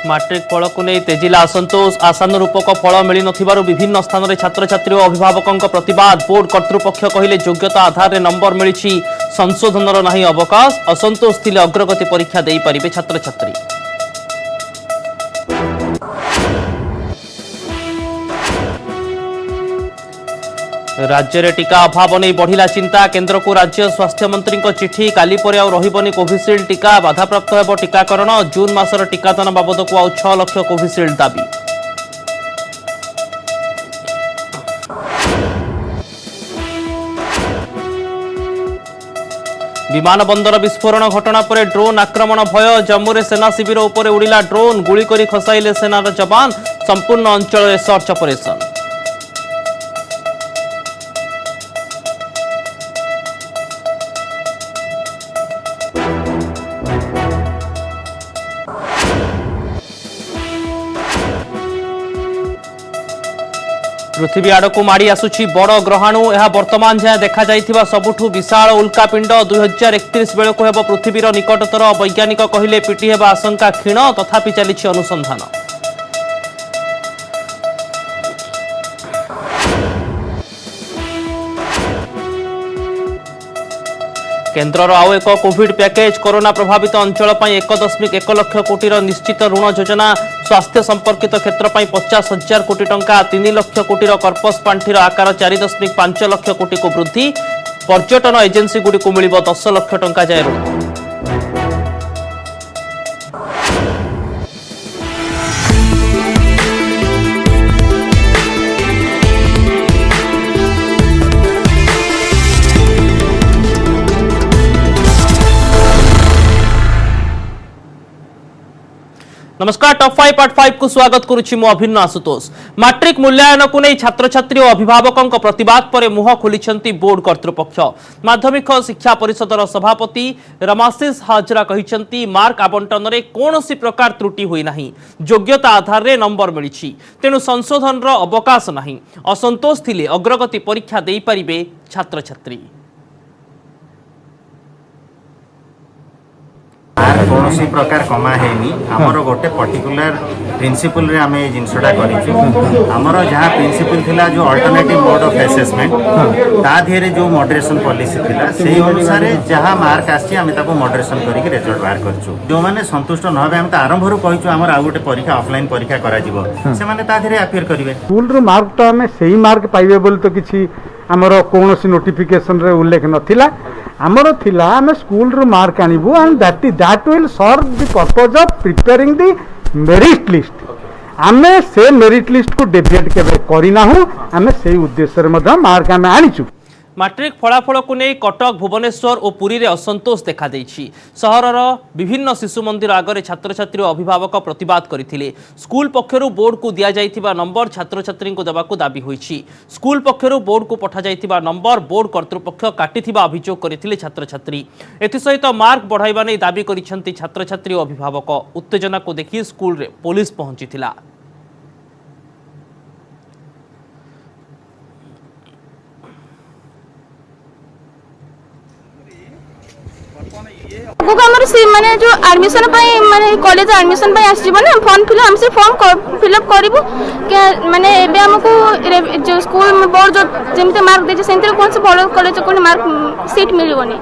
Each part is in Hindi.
मैट्रिक फल को नहीं तेजिला असंतोष आशानुरूपक फल मिल न विभिन्न स्थान में छात्र छात्री और अभिभावकों प्रतिवाद बोर्ड कर्तृपक्ष कहले योग्यता आधार में नंबर मिली संशोधन नहीं अवकाश असंतोष थिले अग्रगति परीक्षा दे पारिबे छात्र छात्री। राज्य में टीका अभाव नहीं बढ़िला चिंता केन्द्र को राज्य स्वास्थ्य मंत्री चिठी काली पर रही कोविशील्ड टीका बाधाप्राप्त होब टीकाकरण जून मासर टीकादान बाबद को आउ 6 लाख कोविशील्ड दाबी। विमान बंदर विस्फोरण घटना पर ड्रोन आक्रमण भय जम्मू में सेना शिविर उपर उड़िला ड्रोन गुली करी खसाइले सेनार जवान संपूर्ण अंचल में सर्च ऑपरेशन। पृथ्वी आड़ को माड़ी आसुछि बड़ ग्रहाणु यह वर्तमान जहाँ देखा जाइथिबा सबुठु विशाल उल्कापिंड 2031 बेल को हेब पृथ्वीर निकटतर वैज्ञानिक कहिले पिटी हेबा आशंका क्षीण तथापि चलिछि अनुसंधान। केन्द्रर आउ एक कोविड पैकेज कोरोना प्रभावित अंचल 1.1 लाख कोटी निश्चित ऋण योजना स्वास्थ्य संपर्कित क्षेत्र 50,000 कोटी टंका 3 लाख कोटी कर्पस पांठिर आकार 4.5 लाख कोटी को वृद्धि पर्यटन एजेंसी गुड़ी को मिल 10 लाख टंका जाए ऋण। नमस्कार टॉप 5 पार्ट 5 को स्वागत करुछि मो अभिन्न आशुतोष। मैट्रिक मूल्यांकन को नहीं छात्र छात्री और अभिभावकों प्रतिवाद पर मुह खोलिछंती बोर्ड कर्तृपक्ष। माध्यमिक शिक्षा परिषदर सभापति रमाशिष हाजरा कहिछंती मार्क आवंटन रे कोनोसी प्रकार त्रुटि होई नाही योग्यता आधार रे नंबर मिलिछि तेनु संशोधन रो अवकाश नाही असंतोष थिले अग्रगति परीक्षा देई परिबे छात्र छात्री। कौन सी प्रकार कमा है आमर गोटे पर्टिकुलर प्रिंसिपल रे आमे जिनसटा करिछु आमर जहां प्रिंसिपल थिला जो अल्टरनेटिव मोड ऑफ असेसमेंट ता धीरे जो मॉडरेशन पॉलिसी थिला सेही अनुसार जहां मार्क आछि आमे ताको मॉडरेशन करिक रिजल्ट बाहर करछु जो माने संतुष्ट न होबे हम त आरंभ रू कहिछु हमर आ गोटे परीक्षा ऑफलाइन परीक्षा करा जिवो से माने ता धीरे अपियर करिवे स्कूल रो मार्क तो हमें सही मार्क पाइबे बोल तो किछि आमर कोनोसी नोटिफिकेशन रे उल्लेख नथिला आमर थिला आमे स्कूल रो मार्क आनिबु and that will serve the purpose of preparing the merit list आमे से मेरिट लिस्ट को डेविएट केबे करिना हूं आमे सेही उद्देश्य रे मध मार्क आमे आनिछु। मैट्रिक फलाफल को नहीं कटक भुवनेश्वर और पुरी रे असंतोष देखा देछि। सहरर विभिन्न शिशु मंदिर आगे छात्र छात्री और अभिभावक प्रतिवाद करथिले। स्कूल पक्षरु बोर्ड को दिया जाइथिबा नंबर छात्र छात्री को देबाकू दाबी होइछि। स्कूल पक्षरु बोर्ड को पठा जाइथिबा नंबर बोर्ड कर्तृपक्ष काटिथिबा अभियोग करथिले छात्र छात्री। एथि सहित मार्क बढ़ाइबा नै दाबी करिसंती छात्र छात्री और अभिभावक। उत्तेजना को देखि स्कूल रे पुलिस पहुंचीथिला। माने जो एडमिशन माने कॉलेज एडमिशन आसना फॉर्म फिल हमसे फॉर्म फिलअप करूँ माने एबे हमको जो स्कूल बोर्ड जो जमी मार्क देते से कौन से बड़ कॉलेज को मार्क सीट मिलबनी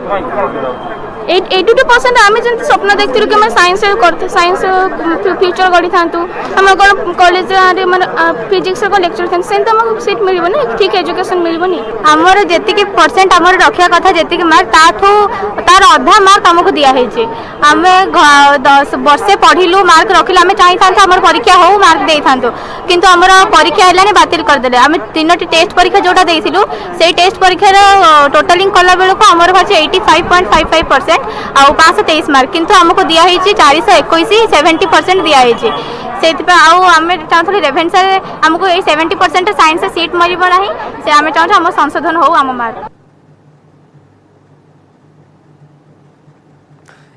82% आम जमी स्वप्न देखते कि साइंस साइंस फ्यूचर गढ़ी था आम कॉलेज फिजिक्स लेक्चर था से सीट मिलबनी ठीक एजुकेशन मिलबनी आमर जी परसेंट आम रखा कथा जी मार्क तार अधा मार्क आमको दिखाई आम 10 वर्षे पढ़िलु मार्क रखिलु आम चाहता आम परीक्षा हो मार्क दे था किंतु आमर परीक्षा है बातिल करदे आम 3टी टेस्ट परीक्षा जोटा देइथिलु से टेस्ट परीक्षार टोटालिंग कला बेलू आमर बाकी 85.55% आउ 523 मार्क किंतु आमको दिखाई 421 70% दिखाई से आम चाहूँ रेभेन्सा आमको 70% साइंस सीट मिलना से आम चाहूँ आम संशोधन हो आम मार्क।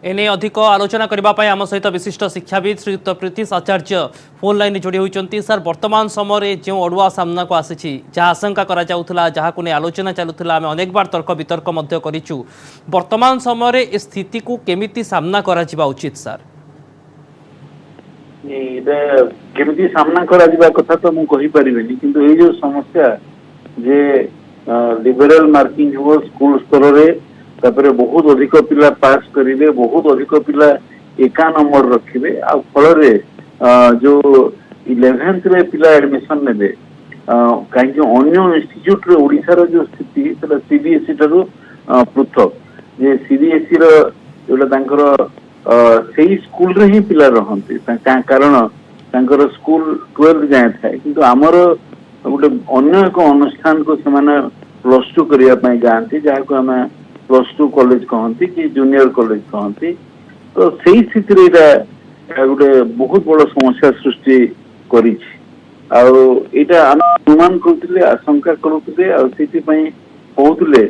एने अधिक आलोचना करने आम सहित विशिष्ट शिक्षाविद श्रीयुक्त प्रीतिश आचार्य फोन लाइन जोड़ी होती। सर वर्तमान समय जो अड़ुआ सामना को आसी जहाँ आशंका करा जहाँ को आलोचना चलूला आम अनेक बार तर्क वितर्क करूँ वर्तमान समय स्थिति को केमिति सामना करा उचित सर? केମିତି सामना करा कथा तो मुझे कही परिबेनी किंतु ये जो समस्या जे लिबरल मार्किंग हो स्कूल स्तर रे तापर बहुत अधिक पिला पास करिवे बहुत अधिक पिला एका नंबर रखिवे आ फल रे जो 11th रे पिला एडमिशन नेबे कहीं अन्य इंस्टीट्यूट रे ओडिसा रो जो स्थिति सेटा सीबीएसई ठारू पृथक जे सीबीएसई रो जोटा तांकर सेही स्कूल रे ही पिला रहंती कारण तांकर स्कूल 12th जाए थाए किंतु आमर गोटे अन्य एक अनुष्ठान को सेमाने +2 करिया पई जांती जहा को हमें +2 कॉलेज कहंती कि जूनियर कॉलेज कहंती तो सेही स्थिति रे गोटे बहुत बड़ समस्या सृष्टि करी एटा हम अनुमान करथिले आशंका करथिले आ सेति पई कहउथिले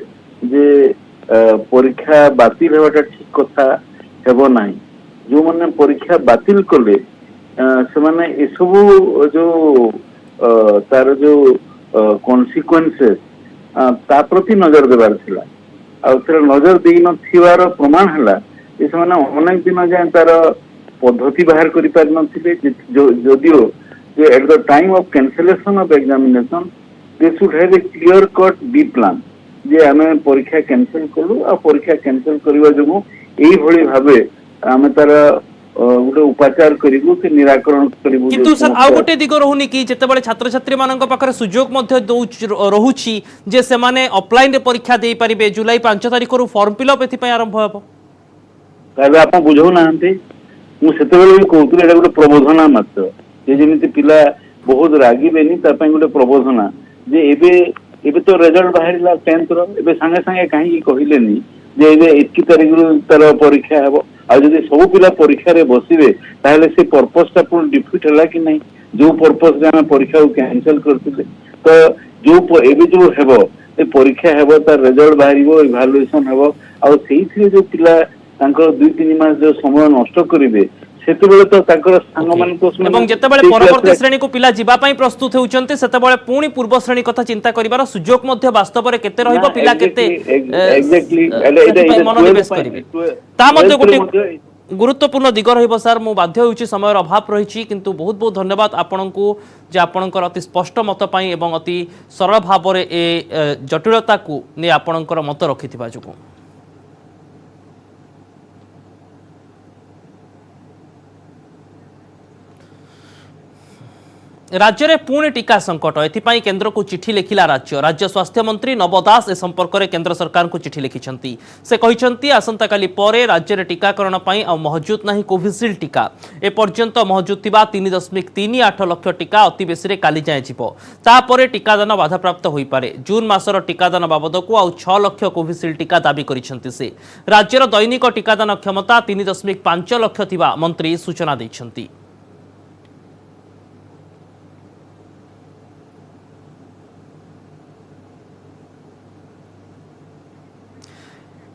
जे परीक्षा बातिल हेबाटा ठीक कथा हेबो नाही जो माने परीक्षा बातिल कले से माने ए सब जो तार जो कॉन्सिक्वेंसेस ता प्रति नजर देबार थिला आ उतर नजर देई न थिवार प्रमाण हला ए से माने अनेक दिन जाय तार पद्धति बाहर करि पार नथिले जदियो जे at the time of cancellation of examination they should have a clear cut B plan जे हमें परीक्षा कैंसिल कलु आ परीक्षा कैंसिल करबा जमु एही भली भाबे हमें तार गोटे उपचार करिबु से निराकरण करिबु किंतु सर आ गोटे दिग रहुनी कि जेतेबेले छात्र छात्री मानक पाखरे सुयोग मध्य रहुची जे से माने ऑफलाइन रे परीक्षा देई परिबे जुलाई 5 तारिख रु फॉर्म फिलअप एथि पय आरंभ हेबो ताबे आपण बुझौ नाहंते मु सेतेबेले भी कहउतले एटा गोटे प्रबोधना मात्र जे जेमिति पिला बहुत रागी बेनी ता पय गोटे प्रबोधना जे एबे तो रिजल्ट बाहरिला 10th रो एबे संगे संगे काहे कहिलेनी जे एबे 21 तारिख रु तार परीक्षा हेबो आ जदि सब पिला परीक्षा रे बसिबे ताहले से पर्पस ता पूर्ण डिफीट हला कि नहीं जो पर्पस रे हम परीक्षा को कैंसिल करथिले तो जो एबे जो हेबो ए परीक्षा हेबो तार रिजल्ट बाहरिबो इवैल्यूएशन हेबो आ सेही थी जो पिला तांकर 2-3 मास जो समय नष्ट करिवे सेतेबेले तो तांकर संग मान को एवं जेतेबेले परवर्ती श्रेणी को पिला जिबा पई प्रस्तुत हेउचंते सेतेबेले पूर्ण पूर्व श्रेणी कथा चिंता करिवार सुयोग मध्य वास्तव रे केते रहिबो पिला केते एग्जैक्टली मनोनिवेश करिवे ता मध्य गोटे गुरुत्वपूर्ण दिग रहिबो सर मु बाध्य होउची समय अभाव रहिची किंतु बहुत बहुत धन्यवाद आपनकु जे आपनकर अति स्पष्ट मत पई एवं अति सरल भाव रे ए जटिलता को ने आपनकर मत रखिथिबा जुकु राज्य में पुणी टीका संकट एथिपाई केंद्र को चिठी लिखिला राज्य स्वास्थ्य मंत्री नव दास ए संपर्क में केंद्र सरकार को चिठी लिखिछंती से कहिछंती आसंता काली परे राज्य में टीकाकरण पई आ महजूद नहीं कोविशील्ड टीका ए पर्यंत महजूद थिबा 3.38 लाख टीका अति बेसी रे काली जाय जिवो तापरे टीकादान बाधाप्राप्त होई पारे जून मासर टीकादान बाबद को आ 6 लाख कोविशील्ड टीका दाबी करिछंती से राज्यर दैनिक टीकादान क्षमता 3.5 लाख थिबा मंत्री सूचना दैछंती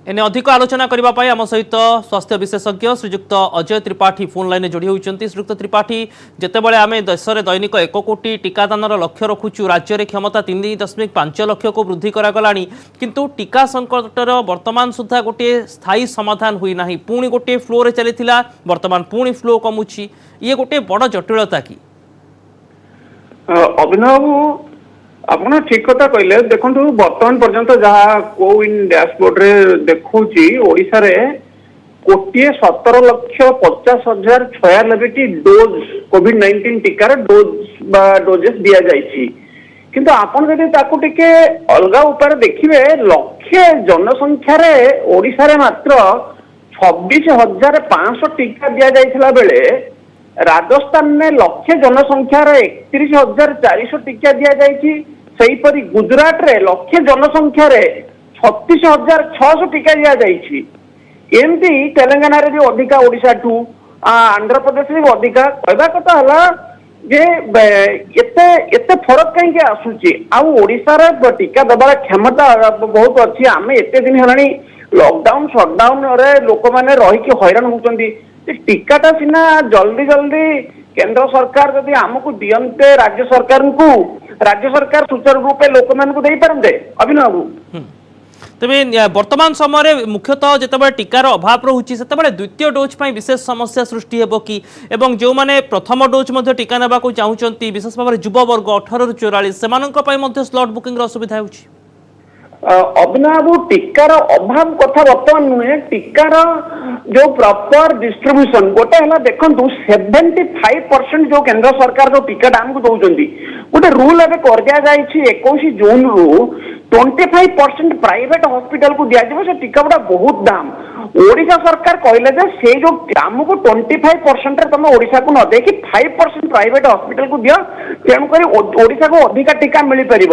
एने अधिक आलोचना करने आम सहित स्वास्थ्य विशेषज्ञ श्रीजुक्त अजय त्रिपाठी फोन लाइन जोड़ी होती श्रीजुक्त त्रिपाठी जितेबाला आम देश में दैनिक 1 कोटी टीकादान लक्ष्य रखुचु राज्य में क्षमता 3.5 लाख को वृद्धि करागला किंतु टीका संकटर वर्तमान सुधा गोटे स्थायी समाधान हुई ना पुणी गोटे फ्लो चली वर्तमान पुणी फ्लो कमुची ये गोटे बड़ जटिलता कि अभिनव आपन ठीक कथा कहले देखो बर्तमान पर्यंत जहाँ कोविन डैशबोर्ड रे देखौची ओडिसा रे 1,17,50,96 डोज कोविड-19 टीका रे डोजेस दिया जाइछि किंतु आपन जदि ताकू टिके अलगा उपाय देखिबे लक्ष्य जनसंख्या रे ओडिसा रे मात्र 26,500 टीका दिया जाइथिला बेले राजस्थान में लक्ष्य जनसंख्या 31,400 टीका दिया जाइछि सेहीपरि गुजरात रे लक्ष्य जनसंख्या 36,600 टीका दिया जाइछि एमती तेलंगाना रे भी अधिका ओडिशा टू आंध्र प्रदेश रे भी अधिका कहबा कथा हला जे एते एते फरक कहीं आसुची आ ओडिसा रे टीका दबार क्षमता बहुत अच्छी आमे एते दिन हलानी लॉकडाउन शटडाउन रे लोक माने रही के हैरान होचंदी टीकाटा सिना जल्दी जल्दी केंद्र सरकार जदि आमको दियंते राज्य सरकार सुचारू रूपे लोक मान को दे पारंते अभिनव तेज वर्तमान समय मुख्यतः जिते टीकार अभाव रोचे से द्वितीय डोज पर विशेष समस्या सृष्टि हो कि जो मैंने प्रथम डोज टीका ना चाहते विशेष भाव में युववर्ग 18 ରୁ 44 से स्लॉट बुकिंग असुविधा हो अभिनव टीकार अभाव कथा बर्तमान नुहे टीकार जो प्रॉपर डिस्ट्रीब्यूशन गोटे है देखो 75% जो केंद्र सरकार जो टीका आमको दौरान गोटे रूल एवं कर दिया 21 जून रु 25% प्राइवेट हॉस्पिटल को दिया से टीका गुड़ा बहुत दाम ओडिशा सरकार कहले से जो आमको 25% तुम ओडिशा को न देकी 5% प्राइवेट हॉस्पिटल को दियो तेणुक ओडिशा को अधिका टीका मिल पार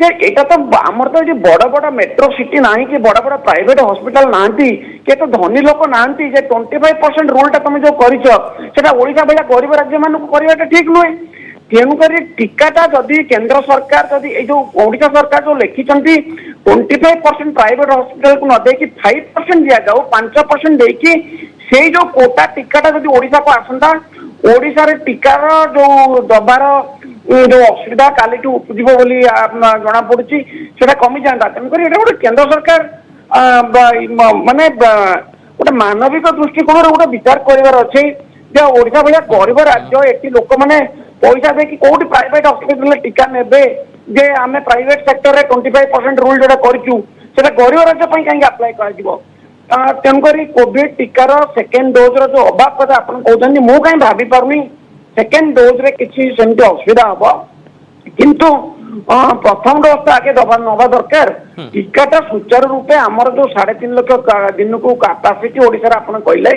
जे एटा तो आमर तो जे बड़ बड़ मेट्रो सिटी नाही कि बड़ बड़ प्राइवेट हॉस्पिटल नांती के तो धनी लोक नांती जे 25% रूल टा तुम जो करिछो सेटा ओडिशा भला गरीब राज्य मान को करिवाटा ठीक नुहे तेणुक टीकाटा जदि केंद्र सरकार जदि ए जो ओडिशा सरकार जो लिखिचंती 25% प्राइवेट हॉस्पिटल को न देकी 5% दिया जाओ 5% देकी से जो कोटा टीकाटा जदि ओडिशा को आसंता ओडिशा रे टीकार जो दबार जो असुविधा काली उपजीव बोली जना पड़ी से कमी जाता तेणुक गोटे केंद्र सरकार माने गोटे मानविक दृष्टिकोण गोटे विचार करार अच्छे ओडिशा भाया गरीब राज्य ये लोक मैंने पैसा देखिए कौटी प्राइवेट हॉस्पिटल टीका ने जे आम प्राइवेट सेक्टर रे 25% रूल जोटा करूँ गरीब राज्य कहीं अप्लाई कर तेणुक कोविड टीकार सेकेंड डोज रो अभाव कथा आप कहते मुझे कहीं भाभी पार्नी सेकेंड डोज रे किसी सेमती असुविधा हम किंतु प्रथम डोज तो आगे नवा दरकार टीकाटा सुचारू रूपे आमर जो 3.5 लाख दिन को कैपेसिटी ओडिशा आप कहले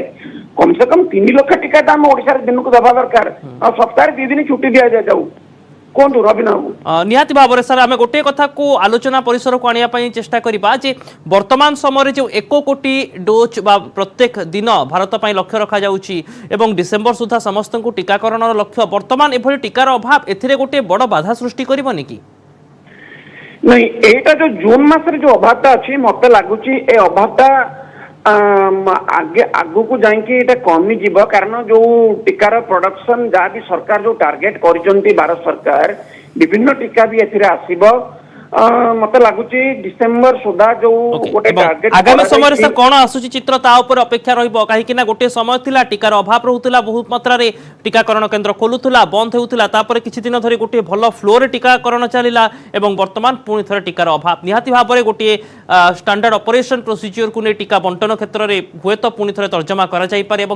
कम से कम 3 लाख टीकाटा आम ओडिशा दिन को दबा दरकार सप्ताह 2 दिन छुट्टी दिया जाऊ कौन रवि निहाती भाव में सर आम गोटे कथा को आलोचना परिसर को आने चेष्टा करबा जे वर्तमान समय जो 1 कोटी डोज बा प्रत्येक दिन भारत पर लक्ष्य रखा जाउची एवं डिसेम्बर सुधा समस्त को टीकाकरण लक्ष्य वर्तमान एभली टीकार अभाव एथिरे गोटे बड़ बाधा सृष्टि करबनी कि नहीं एटा जो जून मास जो अभावटा अच्छी मत लगुच ए अभावटा आगे आगु को जाइए कमी जीव कारण जो टीकार प्रोडक्शन जहाँ भी सरकार जो टार्गेट कर भारत सरकार विभिन्न टीका भी एथिरे आसीबो मत लगुच डिसेम्बर सुधा जो गोटे टार्गेट आगामी समय सर कौन आसुची चित्र ता ऊपर अपेक्षा रहिबो कहीं ना गोटे समय थिला टीकार अभाव रहउतला बहुत मात्रा रे टीकाकरण केंद्र खोलुतला बंद हेउतला तापर किछि दिन धरि गोटे भल फ्लो रे टीकाकरण चलिला एवं वर्तमान पुणी थरे टीकार अभाव निहाती भाव में गोटे स्टैंडर्ड ऑपरेशन प्रोसीजर को नहीं टीका बंटन क्षेत्र में हुए तो पुणी थे तर्जमा कर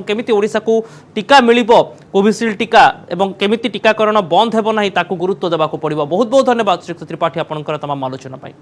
केमिति ओडिशा को टीका मिलिबो कोविशील्ड टीका एवं केमिति टीकाकरण बंद हेबो नाही ताकू गुरुत्व देबा को पड़िबो। बहुत बहुत धन्यवाद श्री त्रिपाठी आपनकर तमाम आलोचना पाई।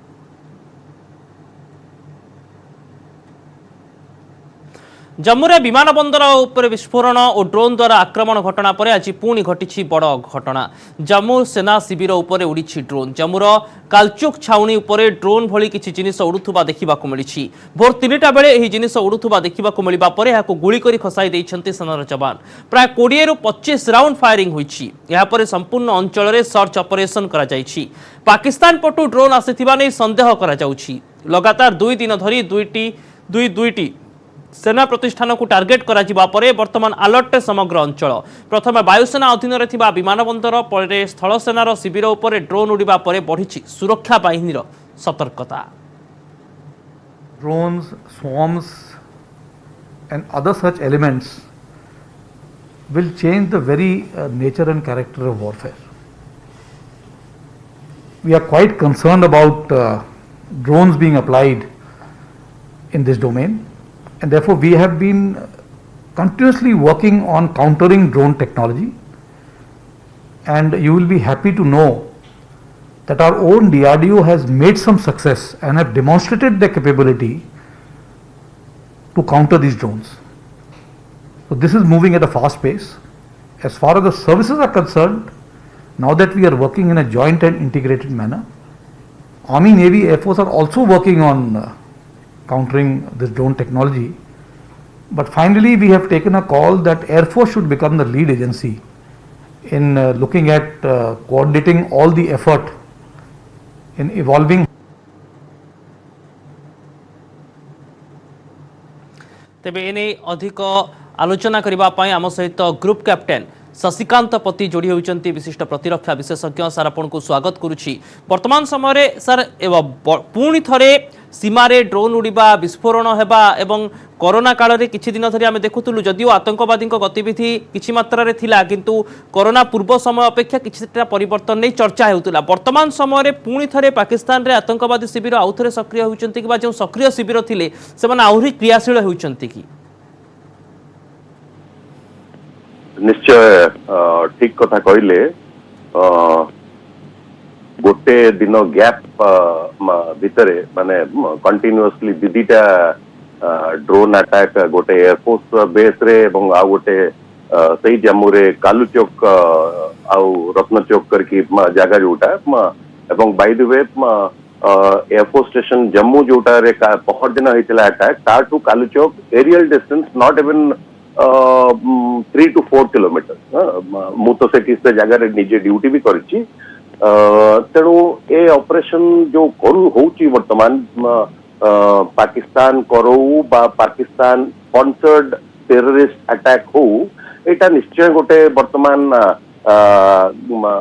जम्मूरे विमान बंदर उपर विस्फोरण और ड्रोन द्वारा आक्रमण घटना पर आज पुणी घटी बड़ घटना। जम्मू सेना शिविर उपर उड़ी ड्रोन। जम्मूर कालचुक छाउनी उपर ड्रोन भली किसी जिनिस उड़ुथुबा देखा मिली। भोर 3टा बेले यह जिनिस उड़ुथुबा देखा मिलवा पर यह गुली कर खसाई देइछन्ति सेनार जवान। प्राय 20 ରୁ 25 राउंड फायरिंग होइछि। यह पर संपूर्ण अंचल में सर्च ऑपरेशन करा जाइछि। पाकिस्तान पटु ड्रोन आसिथिबा नै संदेह करा जाउछि। लगातार 2 दिन धरी दुईटी सेना प्रतिष्ठान को टार्गेट करा जिबा परे वर्तमान अलर्ट समग्र अंचल। प्रथम वायुसेना अधीन रे विमान बंदर पर स्थल सेनार शिविर उपर ड्रोन उड़िबा परे बढ़िछि सुरक्षा बाहिनीर सतर्कता। Drones, swarms and other such elements will change the very nature and character of warfare. We are quite concerned about drones being applied in this domain. And therefore, we have been continuously working on countering drone technology, and you will be happy to know that our own DRDO has made some success and have demonstrated their capability to counter these drones. So this is moving at a fast pace. As far as the services are concerned, now that we are working in a joint and integrated manner, Army, Navy, Air Force are also working on countering this drone technology. But finally we have taken a call that Air Force should become the lead agency in looking at coordinating all the effort in evolving. तेबे एने अधिक आलोचना करबा पई आम सहित ग्रुप कैप्टेन शशिकांत पति जोड़ी होती विशिष्ट प्रतिरक्षा विशेषज्ञ। सर आपन को स्वागत करुच्ची। वर्तमान समय सर पुणी थरे सीमारे ड्रोन उड़िबा विस्फोरण हेबा एवं कोरोना काल रे किछि दिन धरि आमे देखुतलु जदिओ आतंकवादी गतिविधि किछि मात्रा रे थिला किंतु कोरोना पूर्व समय अपेक्षा किछिटा परिवर्तन नै चर्चा हेउतला वर्तमान समय रे पुणी थरे पाकिस्तान रे आतंकवादी शिविर आउथरे सक्रिय होउचंती कि बा जो सक्रिय शिविर थिले सेमान आहुरी क्रियाशील होउचंती कि निश्चय ठीक कथा कहले गोटे दिन गैप भितरे माने कंटिन्यूअसली दीदीटा ड्रोन अटैक गोटे एयरफोर्स बेस रे एवं आ गोटे सही जम्मू रे कालू चौक आउ रत्न चौक करके जगह जोटा एवं by the way airforce station Jammu जोटा रे पहर दिन होइतिला अटैक ताटू Kalu Chowk aerial distance not even 3 to 4 kilometre मु तो से जगह रे निजे ड्यूटी भी करिछि तेणु ए ऑपरेशन जो करू होउची वर्तमान पाकिस्तान करो बा पाकिस्तान स्पॉन्सर्ड टेररिस्ट अटैक हो एटा निश्चय गोटे वर्तमान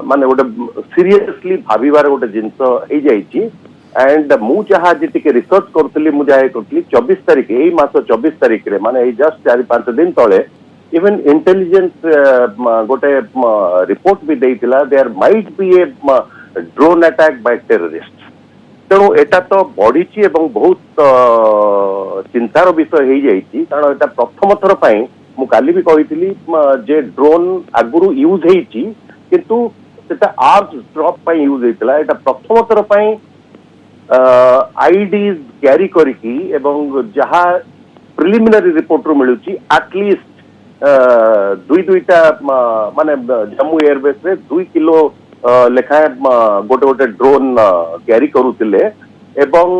माने गोटे सीरियसली भाबिबार गोटे जिंस हे जाइछि एंड मु जहाँ जी टिके रिसर्च करतली मु जाय करतली 24 तारिख एई मास 24 तारिख रे माने जस्ट 4-5 दिन तळे इवन इंटेलिजेंस गोटे रिपोर्ट भी देइतिला there might be a drone attack by terrorist तेणु एटा तो बढ़ी एवं बहुत चिंतार विषय हो जाइए कारण एटा प्रथम थर पई मु काली भी कही जे ड्रोन आगुरु यूज होइछि किंतु सेटा आर्म्स ड्रॉप पई यूज होइतिला एटा प्रथम थर पई आईडीज कैरी करिकी एवं जहाँ प्रिलिमिनरी रिपोर्ट रू मिलुची एटलिस्ट दुईटा माने जम्मू एयरबेस रे 2 किलो लेखाए गोटे गोटे ड्रोन कैरी करुतिले एवं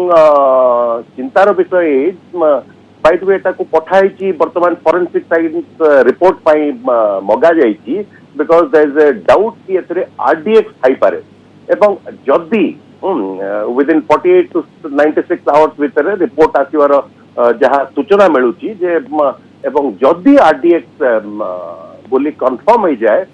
चिंतार विषय बाय द वे को पठाई वर्तमान फोरेंसिक साइंस रिपोर्ट पाई मगा जाइछि because there is a doubt कि एतरे आरडीएक्स थाई पारे एवं जदी विदिन 48 to 96 आवर्स भितर रिपोर्ट आसीवार जहाँ सूचना मिलूची जे एवं जदि आरडीएक्स बोली कंफर्म हो जाए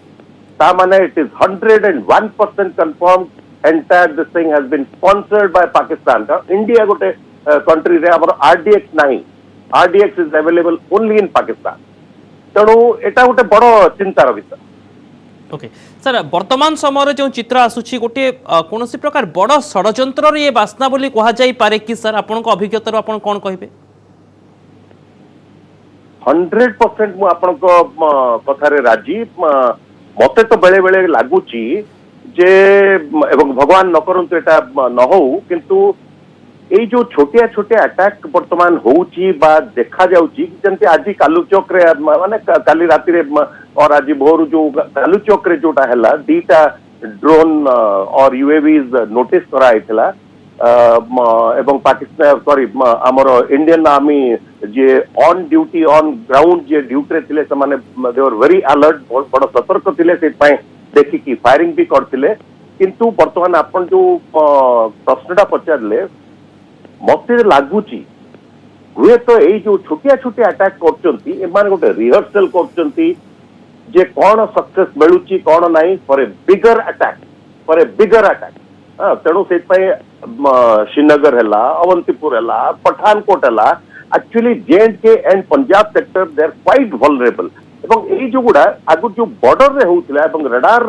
ता माने it is 101% confirm entire this thing has been sponsored by Pakistan India गोटे कंट्री रे हमर आरडीएक्स नहीं RDX is available only in Pakistan तेणु एटा गोटे बड़ चिंतार विषय ओके सर वर्तमान समय जो चित्र आसुची गोटे कौन प्रकार बड़ षड्यंत्र ये बासना बोली कहा जाई पारे कि सर आपण अभिज्ञता आपण कौन कहबे 100% मु आपण कथारे राजी मते तो बेले बेले लागुची जे एवं भगवान न करंतु एटा न हो किंतु এই जो छोटिया छोटिया अटैक वर्तमान होउची बा देखा जाउची जंते आज कालू चौक रे माने काली राती रे और आज भोर जो कालू चौक रे जोटा हैला दीटा ड्रोन और यूएवीज नोटिस करा आइतला एवं पाकिस्तान सॉरी हमर Indian army J on duty on ground J duty रे थिले से माने दे वर वेरी अलर्ट बड़ सतर्क थिले से पय देखि कि फायरिंग भी करथिले किंतु वर्तमान आपण जो प्रश्नटा पचारले मत लगुच हुए तो यही जो छोटिया छोटिया अटैक कर गोटे रिहर्सल कर कौन सक्सेस मिलूची कौन नहीं फॉर ए बिगर अटैक तेणु से श्रीनगर है अवंतीपुर है पठानकोट है actually J and Punjab sector they are quite vulnerable एवं यही जो गुड़ा आगु जो बॉर्डर रे होउतिला एवं रडार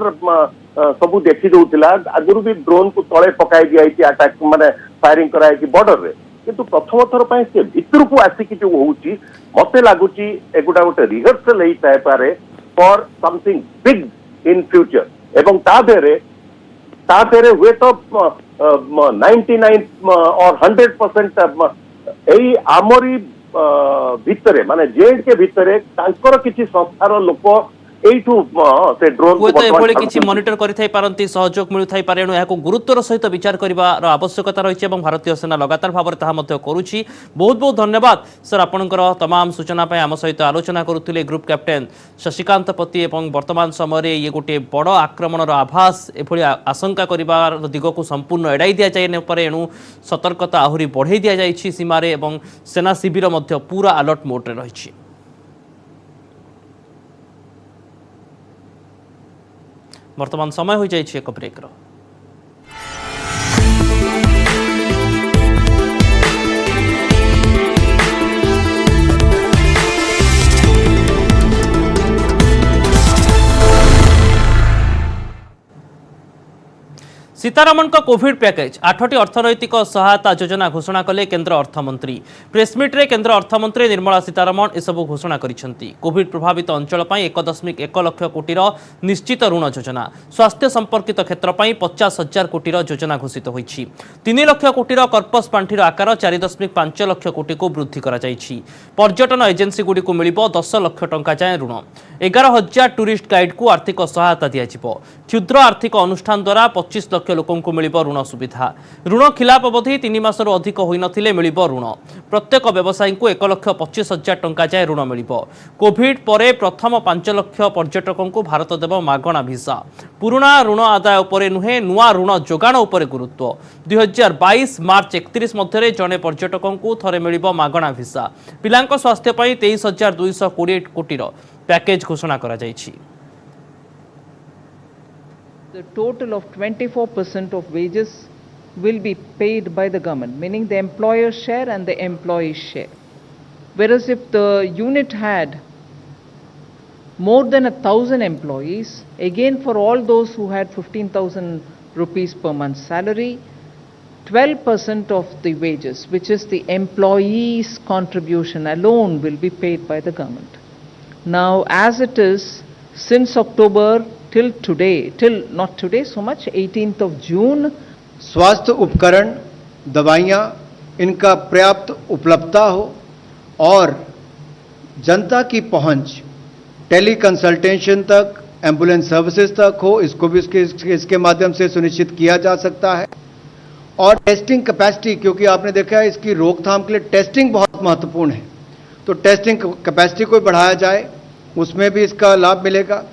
सबू देखी दउतिला आगुरु भी ड्रोन को तळे पकाई दियाई अटैक माने फायरिंग कराई बॉर्डर रे किंतु प्रथम थर पई से भितर को आसिक जो होउची मते लागुची एगुडा गोटे रिहर्सल हेई थाए पारे for something big in future एवं ता देरे हुए तो 99 और 100% एई आमरी भितरे माने जेड के भितरे तांकर किछि संस्थार लोक एठू से ड्रोन को तो एभଳି କିଛି मॉनिटर करिथाइ पारंती सहयोग मिलुथाइ पारे एणु याको गुरुत्वर सहित विचार करिवार आवश्यकता रहिछि एवं भारतीय सेना लगातार भाव ताहा मध्ये करूछि बहुत बहुत धन्यवाद सर आपनकर तमाम सूचना पय आम सहित आलोचना करूथिले ग्रुप कैप्टेन शशिकांत पति एवं वर्तमान समय रे ये गोटे बड़ आक्रमणर आभास एभଳି आशंका करिवार दिग को संपूर्ण एडाई दिया जाय न परे एणु सतर्कता आहुरी बढ़ाई दिया जायछि सीमा रे एवं सेना शिविर मध्ये पूरा अलर्ट मोड रे रहिछि। वर्तमान समय हो जाए एक ब्रेक रो। सीतारमण का कोविड पैकेज 8टी अर्थनैतिक सहायता योजना घोषणा कले केंद्र अर्थमंत्री। प्रेसमिट्रे केंद्र अर्थमंत्री निर्मला सीतारमण एसबू घोषणा करिसेंती। कोविड प्रभावित अंचल 1.1 लाख कोटीर निश्चित ऋण योजना, स्वास्थ्य संपर्कित क्षेत्र 50,000 कोटीर योजना घोषित होईछि। 3 लाख कोटीर कर्पस पांठिर आकार 4.5 लाख कोटी को वृद्धि करा जायछि। पर्यटन एजेंसी गुडी को मिलिबो 10 लाख टंका जाय ऋण। 11,000 टूरिस्ट गाइड को आर्थिक सहायता दियाजिबो। क्षुद्र आर्थिक अनुष्ठान द्वारा 25 लाख लोकों को मिलिबो ऋण सुविधा। ऋण खिलाफ अवधि 3 मासरू अधिक होई नथिले मिलिबो ऋण। प्रत्येक व्यवसायी को 1,25,000 टंका जाय ऋण मिलिबो। कोविड परे प्रथम 5 लाख पर्यटकों को भारत देव मागणा भिसा। पुराना ऋण आदाय उपरे नुहे, नुआ ऋण जोगाण उपरे गुरुत्व। 2022 मार्च 31 मध्य जड़े पर्यटकों को थरे मिलिबो मागणा भिसा। पिलांक स्वास्थ्य 23,220 कोटीर पैकेज घोषणा करा जायछि। The total of 24% of wages will be paid by the government, meaning the employer share and the employee share. Whereas if the unit had more than 1,000 employees, again for all those who had 15,000 rupees per month salary, 12% of the wages, which is the employee's contribution alone, will be paid by the government. Now, as it is, since October till today, till not today so much, 18th of June, स्वास्थ्य उपकरण, दवाइयाँ, इनका पर्याप्त उपलब्धता हो और जनता की पहुंच टेली कंसल्टेशन तक, एम्बुलेंस सर्विसेज तक हो, इसको भी इसके माध्यम से सुनिश्चित किया जा सकता है। और टेस्टिंग कैपेसिटी, क्योंकि आपने देखा है इसकी रोकथाम के लिए टेस्टिंग बहुत महत्वपूर्ण है, तो टेस्टिंग कैपेसिटी को बढ़ाया जाए, उसमें भी इसका लाभ मिलेगा।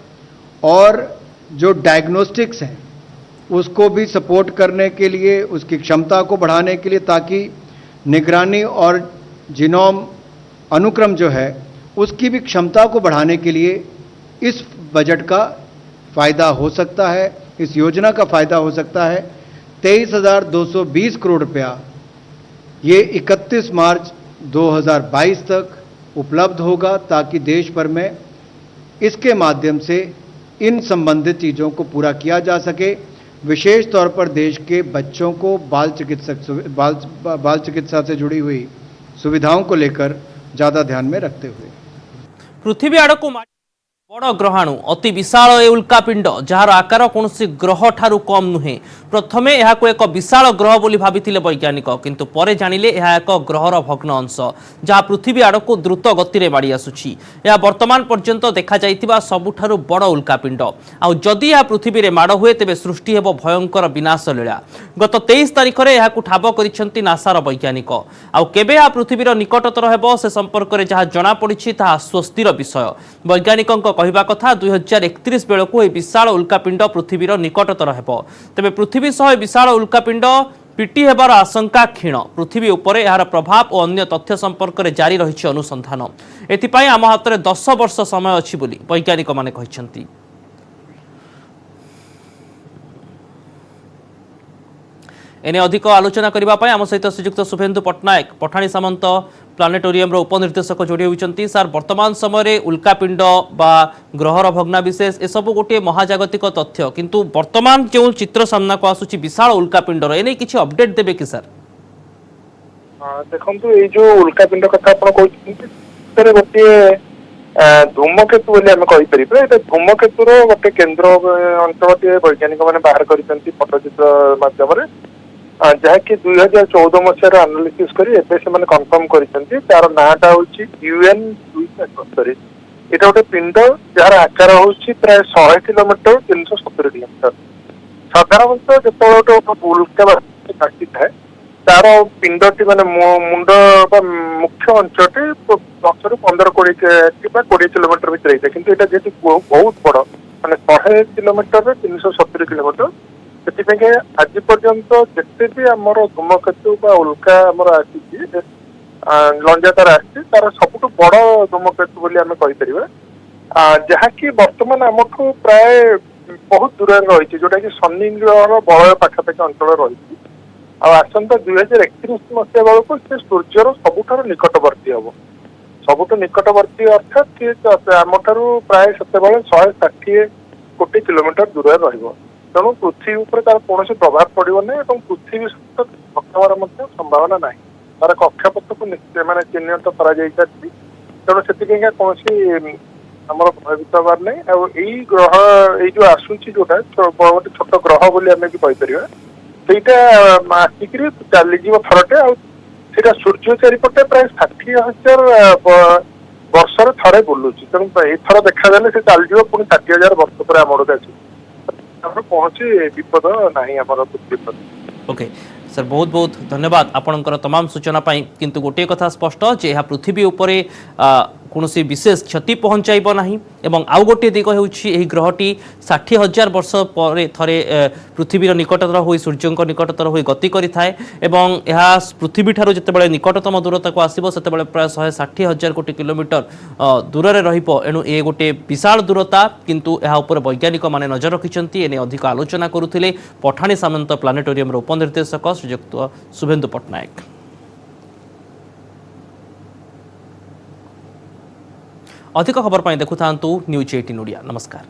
और जो डायग्नोस्टिक्स हैं उसको भी सपोर्ट करने के लिए, उसकी क्षमता को बढ़ाने के लिए, ताकि निगरानी और जीनोम अनुक्रम जो है उसकी भी क्षमता को बढ़ाने के लिए इस बजट का फायदा हो सकता है, इस योजना का फायदा हो सकता है। 23,220 करोड़ रुपया ये 31 मार्च 2022 तक उपलब्ध होगा, ताकि देश भर में इसके माध्यम से इन संबंधित चीज़ों को पूरा किया जा सके। विशेष तौर पर देश के बच्चों को बाल चिकित्सा से जुड़ी हुई सुविधाओं को लेकर ज़्यादा ध्यान में रखते हुए। पृथ्वी आड़ को बड़ ग्रहाणु अति विशाल ए उल्कापिंड जार आकार कौन ग्रह ठारू कम नुहे। प्रथमे यह एक विशाल ग्रह बोली भाविथिले वैज्ञानिक, किंतु परे जानिले यह एक ग्रहर भग्न अंश जहाँ पृथ्वी आड़ को द्रुत गति में माड़ी आसुछि। यह वर्तमान पर्यंत देखा जाइतिबा सबुठारु बड़ उल्कापिंड। आउ जदि यह पृथ्वी रे माड़ हुए तेबे सृष्टि हेबो भयंकर विनाश लीला। गत 23 तारिख में यह ठाब करिसेंती नासार वैज्ञानिक। आउ केबे यह पृथ्वीर निकटतर हेबो से संपर्क में जहाँ जना पड़िछि ताहा स्वस्तिर विषय। वैज्ञानिक कहवा कथा 2031 बेलू यह विशाल उल्कापिंड पृथ्वीर निकटतर हेबो। तेबे पृथ्वी सह विशाल उल्कापिंड पिटी हेबार आशंका क्षीण। पृथ्वी उपरे यार प्रभाव और अन्य तथ्य संपर्क में जारी रही अनुसंधान। एथिपाई आम हाथ में 10 वर्ष समय अच्छी बोली वैज्ञानिक माने कहिसेंती। एने अधिक आलोचना करने आम सहित श्रीजुक्त शुभेन्दु पट्टनायक पठाणी सामंत प्लानेटोरियम उपनिर्देशक जोड़ी होती। सार वर्तमान समय उल्कापिंड बा ग्रहर भग्नाविशेष एसबू गोटे महाजागतिक तथ्य, किंतु वर्तमान जो चित्र सामना को आसुची विशाल उल्कापिंडर एने किसी अपडेट देबे कि सर? देखो ये जो उल्कापिंड कथा गोटे धूमकेतु बोली आम कहीपर। धूमकेतुर गोटे केन्द्र अंचल वैज्ञानिक मैंने बाहर कर पट्टचित्र मध्यम जहाँकि 2014 मसीहार आनालिसिस कर कनफर्म कर नाटा हूँ UN 271। ये गोटे पिंड जार आकार हूँ प्राय 100 किलोमीटर 370 किलोमीटर। साधारणतः जो उल्का काटी थाए तार पिंडटी माने मुंड मुख्य अंचल 10 ରୁ 15-20 किलोमीटर भीतर होता है, किंतु ये जेहतु बहुत बड़ माने 100 किलोमीटर 370 किलोमीटर से आज पर्यंत जिते भी आमर धूमकेतु उल्का आमर आसी लंजातार आसी तार सबुठ बड़ धूमकेतु बोली आम कहीपर, जहाँकि बर्तमान आमठू प्राय बहुत दूर रही जोटा कि शनि ग्रहर बलय पाखापाखि अंचल रही। आसंता 2031 मसीहा बेलू से सूर्यर सबुठ निकटवर्ती हम। सबुठ निकटवर्ती अर्थात आम प्राय से 160 कोटी किलोमीटर दूर रही। तेणु पृथ्वी उपर तार कौन प्रभाव पड़ो ना पृथ्वी सहित हटार संभावना ना तार कक्षापथ को माने चिन्हित कर तेणु से कौन आम भयभीत हबार नहीं ग्रह जो आसूची जोटा गोटे छोट ग्रह बोली आम भी कहीपर ସେଇଟା ଆସିକିରି ଚାଲିଯିବ ଥରଟେ ଆଉ ସେଇଟା ସୂର୍ଯ୍ୟ ଚାରିପଟେ ପ୍ରାୟ 60,000 ବର୍ଷରେ ଥରେ ବୁଲୁଛି ତେଣୁ ଏଇଥର ଦେଖାଦେଲେ ସେ ଚାଲିଯିବ ପୁଣି 60,000 ବର୍ଷ ପରେ ଆମର ଅଛି ଆମର କୌଣସି ବିପଦ ନାହିଁ ଆମର ପୃଥିବୀ ପ୍ରତି। ओके सर बहुत बहुत धन्यवाद आपणकर तमाम सूचना पाई किंतु गोटे कथा स्पष्ट जे यह पृथ्वी उपरे कौन विशेष क्षति पहुँचाइब ना एवं आउ गोटे दिग होउछि एही ग्रहटी 60,000 वर्ष पर थरे पृथ्वीर निकटतर हो सूर्य निकटतर हो गति करि थाए एवं यह पृथ्वी ठारू जतेबेले निकटतम दूरता को आसीबो सेतेबेले प्राय 160,000 कोटी किलोमीटर दूर रे रहिबो एणु ए गोटे विशाल दूरता किंतु यह उपर वैज्ञानिक माने नजर रखिछंती एने अधिक आलोचना करुथिले पठाणी सामंत प्लानेटोरियम रो उपनिर्देशक श्रीयुक्त शुभेन्दु पट्टनायक। अधिक खबर पाई देखुथांतु न्यूज 18 ओडिया। नमस्कार।